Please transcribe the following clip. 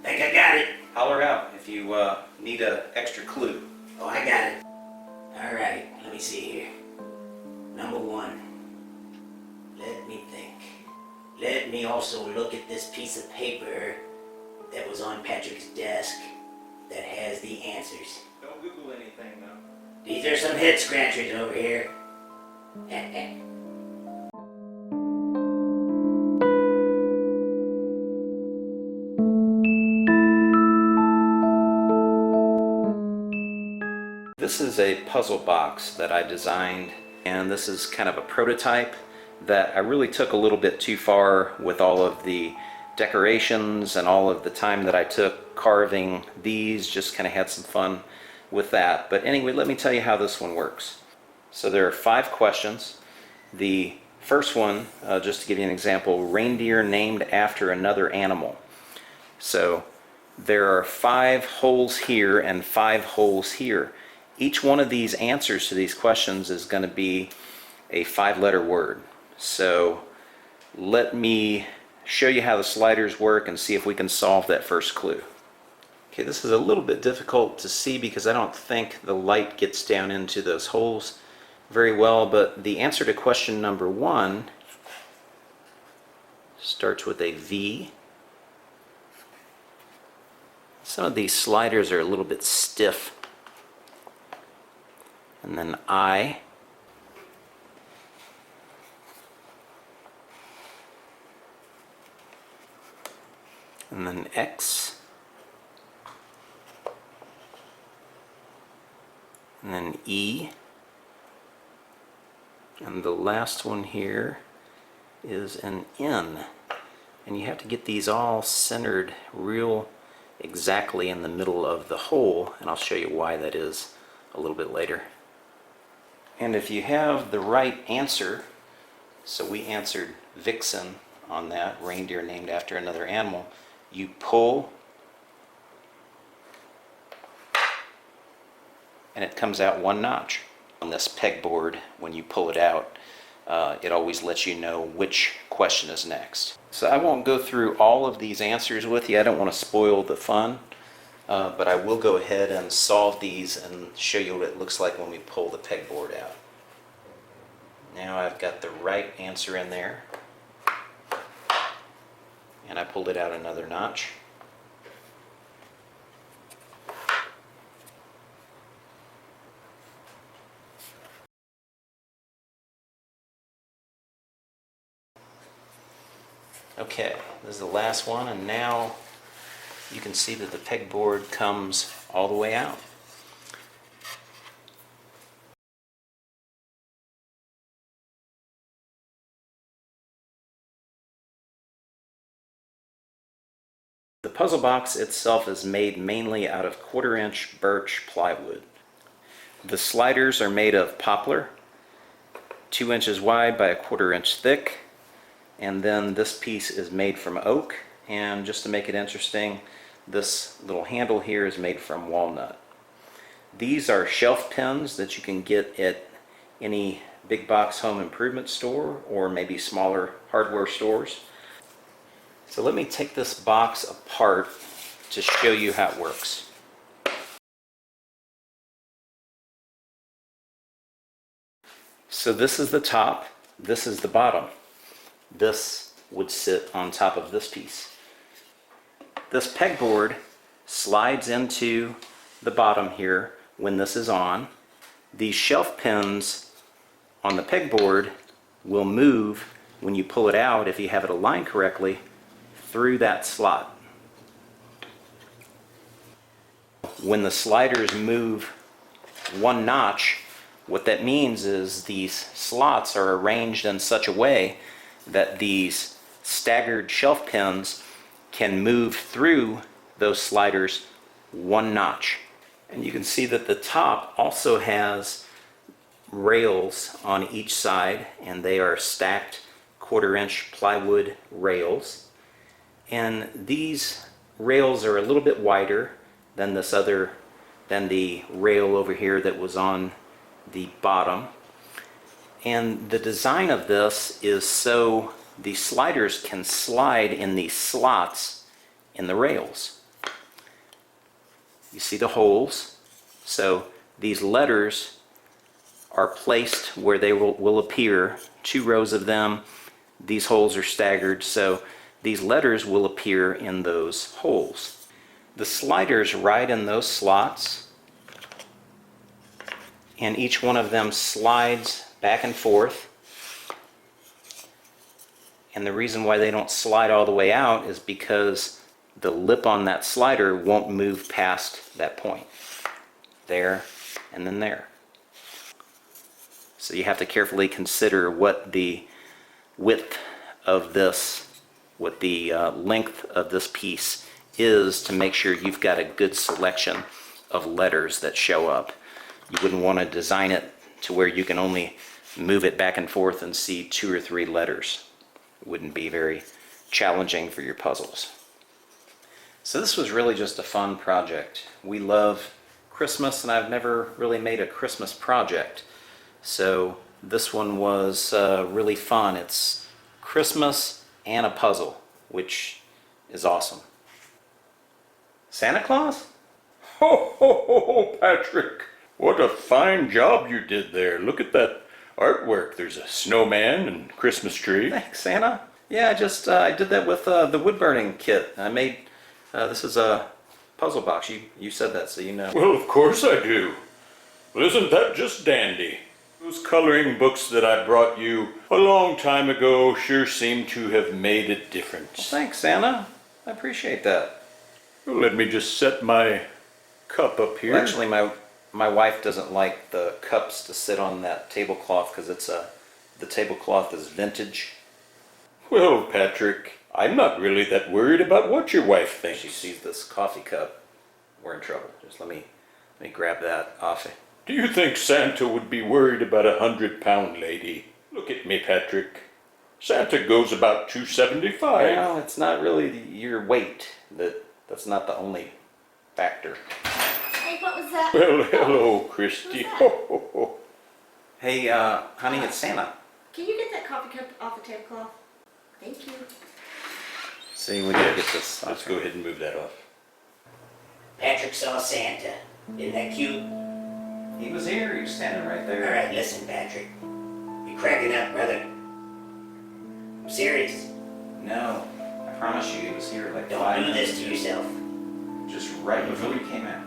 Think I got it. Holler out if you need an extra clue. Oh, I got it. Alright, let me see here. Number one. Let me think. Let me also look at this piece of paper that was on Patrick's desk that has the answers. Don't Google anything though. These are some head scratchers over here. This is a puzzle box that I designed, and this is kind of a prototype that I really took a little bit too far with all of the decorations and all of the time that I took carving these. Just kind of had some fun with that. But anyway, let me tell you how this one works. So there are 5 questions. The first one, just to give you an example, reindeer named after another animal. So there are 5 holes here and 5 holes here. Each one of these answers to these questions is going to be a 5-letter word. So let me show you how the sliders work and see if we can solve that first clue. Okay, this is a little bit difficult to see because I don't think the light gets down into those holes very well, but the answer to question number 1 starts with a V. Some of these sliders are a little bit stiff. And then I. And then X. And then E. And the last one here is an N. And you have to get these all centered real exactly in the middle of the hole, and I'll show you why that is a little bit later. And if you have the right answer, so we answered Vixen on that, reindeer named after another animal, you pull and it comes out 1 notch. On this pegboard, when you pull it out, it always lets you know which question is next. So I won't go through all of these answers with you. I don't want to spoil the fun, but I will go ahead and solve these and show you what it looks like when we pull the pegboard out. Now I've got the right answer in there, and I pulled it out another notch. Okay, this is the last one, and now you can see that the pegboard comes all the way out. The puzzle box itself is made mainly out of 1/4-inch birch plywood. The sliders are made of poplar, 2 inches wide by 1/4 inch thick. And then this piece is made from oak, and just to make it interesting, this little handle here is made from walnut. These are shelf pins that you can get at any big box home improvement store or maybe smaller hardware stores. So let me take this box apart to show you how it works. So this is the top, this is the bottom. This would sit on top of this piece. This pegboard slides into the bottom here when this is on. These shelf pins on the pegboard will move when you pull it out, if you have it aligned correctly, through that slot. When the sliders move 1 notch, what that means is these slots are arranged in such a way that these staggered shelf pins can move through those sliders 1 notch. And you can see that the top also has rails on each side, and they are stacked 1/4 inch plywood rails. And these rails are a little bit wider than the rail over here that was on the bottom. And the design of this is so the sliders can slide in these slots in the rails. You see the holes? So these letters are placed where they will appear, 2 rows of them. These holes are staggered, so these letters will appear in those holes. The sliders ride in those slots, and each one of them slides back and forth. And the reason why they don't slide all the way out is because the lip on that slider won't move past that point. There, and then there. So you have to carefully consider what the width of this, what the length of this piece is to make sure you've got a good selection of letters that show up. You wouldn't want to design it to where you can only move it back and forth and see 2 or 3 letters. It wouldn't be very challenging for your puzzles. So this was really just a fun project. We love Christmas, and I've never really made a Christmas project. So this one was really fun. It's Christmas and a puzzle, which is awesome. Santa Claus? Ho, ho, ho, ho, Patrick. What a fine job you did there. Look at that artwork. There's a snowman and Christmas tree. Thanks, Santa. Yeah, I did that with the wood burning kit. I made, this is a puzzle box. You said that, so you know. Well, of course I do. Well, isn't that just dandy? Those coloring books that I brought you a long time ago sure seem to have made a difference. Thanks, Santa. I appreciate that. Well, let me just set my cup up here. Well, actually, my wife doesn't like the cups to sit on that tablecloth because the tablecloth is vintage. Well, Patrick, I'm not really that worried about what your wife If thinks. she sees this coffee cup, we're in trouble. Just let me grab that off it. Do you think Santa would be worried about a 100-pound lady? Look at me, Patrick. Santa goes about 275. Well, it's not really your weight. That's not the only factor. Hey, what was that? Well, hello, Christy. Who's that? Ho, ho, ho. Hey, honey, it's Santa. Can you get that coffee cup off the tablecloth? Thank you. See, we gotta get this Let's off. go ahead and move that off. Patrick saw Santa. Isn't that cute? He was here. He was standing right there. All right, listen, Patrick. You cracking up, brother? I'm serious. No, I promise you, he was here like Don't 5 do minutes this to ago. yourself. Just right before he came out.